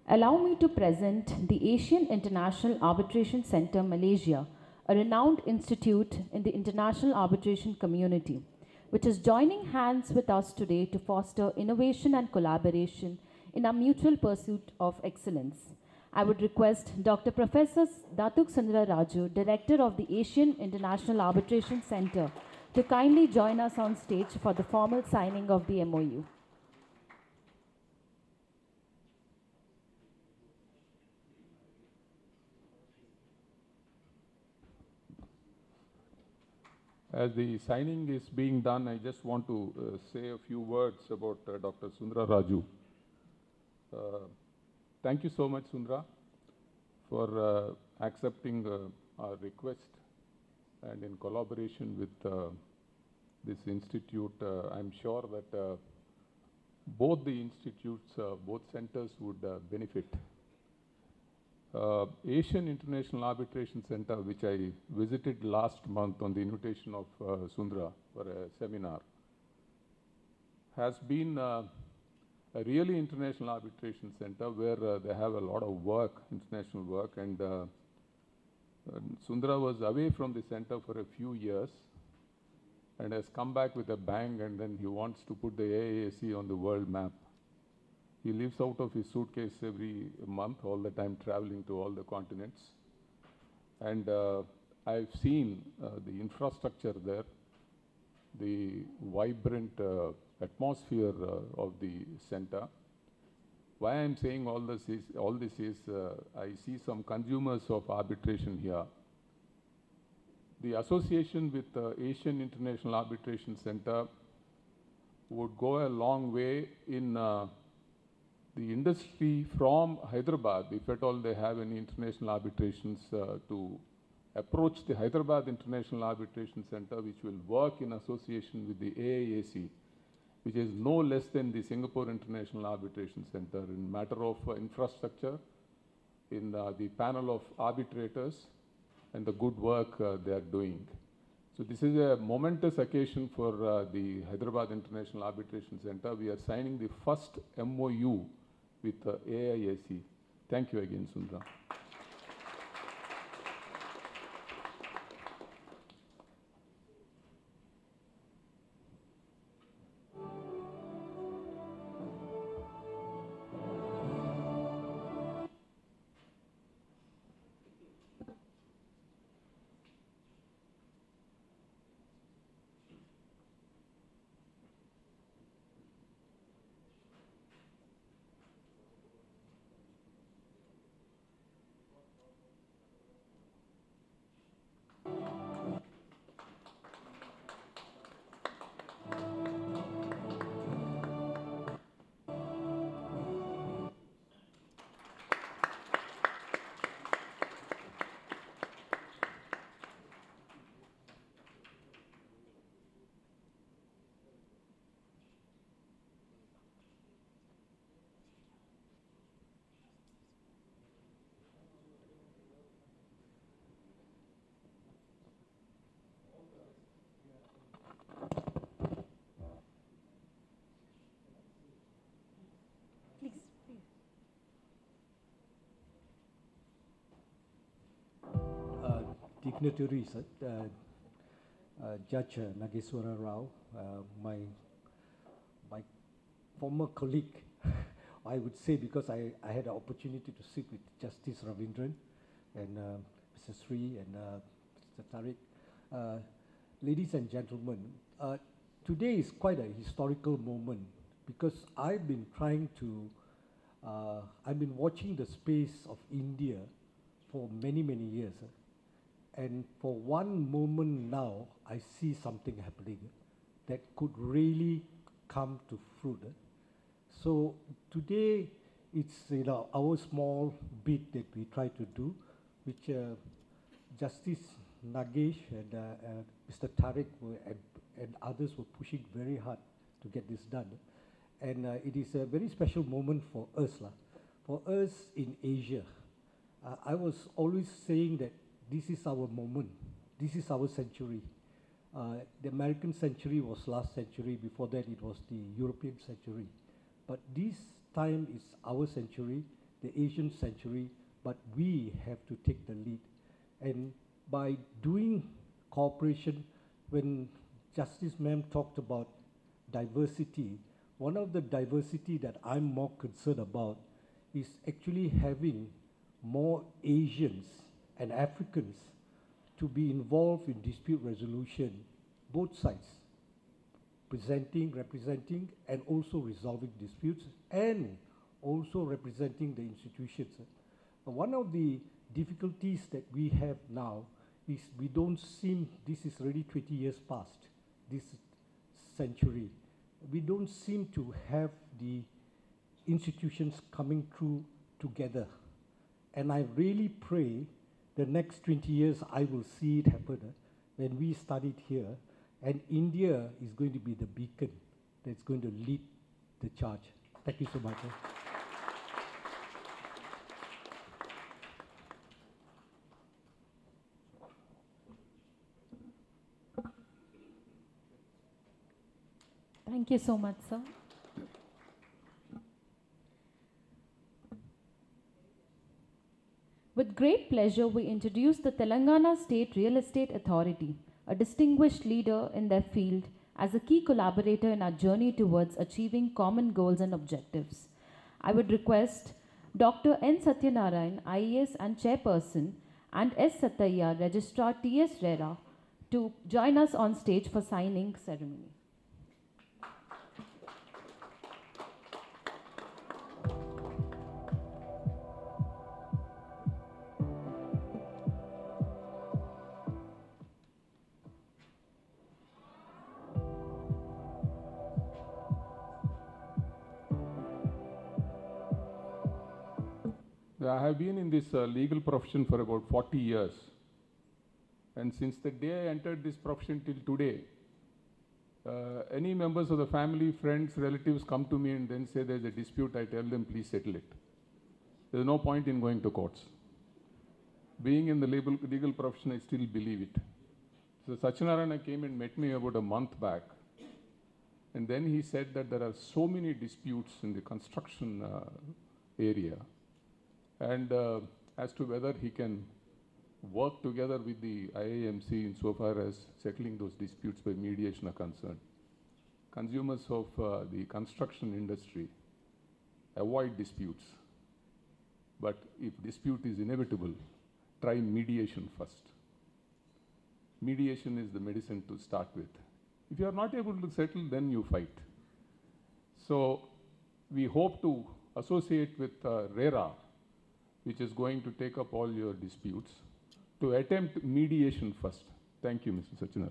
Allow me to present the Asian International Arbitration Center, Malaysia, a renowned institute in the international arbitration community, which is joining hands with us today to foster innovation and collaboration in our mutual pursuit of excellence. I would request Dr. Professor Datuk Sundara Raju, Director of the Asian International Arbitration Center, to kindly join us on stage for the formal signing of the MOU. As the signing is being done, I just want to say a few words about Dr. Sundara Raju. Thank you so much, Sundara, for accepting our request, and in collaboration with this institute, I'm sure that both the institutes, both centers would benefit. Asian International Arbitration Center, which I visited last month on the invitation of Sundara for a seminar, has been a really international arbitration center where they have a lot of work, international work, and Sundara was away from the center for a few years and has come back with a bang, and then he wants to put the AIAC on the world map. He lives out of his suitcase every month, all the time traveling to all the continents. And I've seen the infrastructure there, the vibrant atmosphere of the center. Why I'm saying all this is I see some consumers of arbitration here. The association with the Asian International Arbitration Center would go a long way in the industry from Hyderabad, if at all they have any international arbitrations, to approach the Hyderabad International Arbitration Center, which will work in association with the AIAC, which is no less than the Singapore International Arbitration Center in matter of infrastructure, in the panel of arbitrators, and the good work they are doing. So this is a momentous occasion for the Hyderabad International Arbitration Center. We are signing the first MOU with AIAC. Thank you again, Sundara. Dignitaries, Judge Nageswara Rao, my former colleague, I would say, because I had the opportunity to sit with Justice Ravindran and Mr. Sri and Mr. Tariq. Ladies and gentlemen, today is quite a historical moment because I've been watching the space of India for many, many years. And for one moment now, I see something happening that could really come to fruit. So today, it's our small bit that we try to do, which Justice Nagesh and Mr. Tariq and others were pushing very hard to get this done. And it is a very special moment for us. For us in Asia, I was always saying that this is our moment. This is our century. The American century was last century. Before that, it was the European century. But this time is our century, the Asian century, but we have to take the lead. And by doing cooperation, when Justice Ma'am talked about diversity, one of the diversity that I'm more concerned about is actually having more Asians and Africans to be involved in dispute resolution, both sides, representing, and also resolving disputes, and also representing the institutions. One of the difficulties that we have now is we don't seem, this is already 20 years past, this century, we don't seem to have the institutions coming through together. And I really pray the next 20 years I will see it happen when we studied here, and India is going to be the beacon that's going to lead the charge. Thank you so much. Thank you so much, sir. With great pleasure, we introduce the Telangana State Real Estate Authority, a distinguished leader in their field as a key collaborator in our journey towards achieving common goals and objectives. I would request Dr. N. Satyanarayan, IAS and Chairperson, and S. Sattaya, Registrar TS RERA, to join us on stage for signing ceremony. I have been in this legal profession for about 40 years. And since the day I entered this profession till today, any members of the family, friends, relatives come to me and then say there's a dispute, I tell them, please settle it. There's no point in going to courts. Being in the legal profession, I still believe it. So Satyanarayana came and met me about a month back. And then he said that there are so many disputes in the construction area. And as to whether he can work together with the IAMC insofar as settling those disputes by mediation are concerned. Consumers of the construction industry avoid disputes. But if dispute is inevitable, try mediation first. Mediation is the medicine to start with. If you are not able to settle, then you fight. So we hope to associate with RERA, which is going to take up all your disputes, to attempt mediation first. Thank you, Mr. Satyanarayan.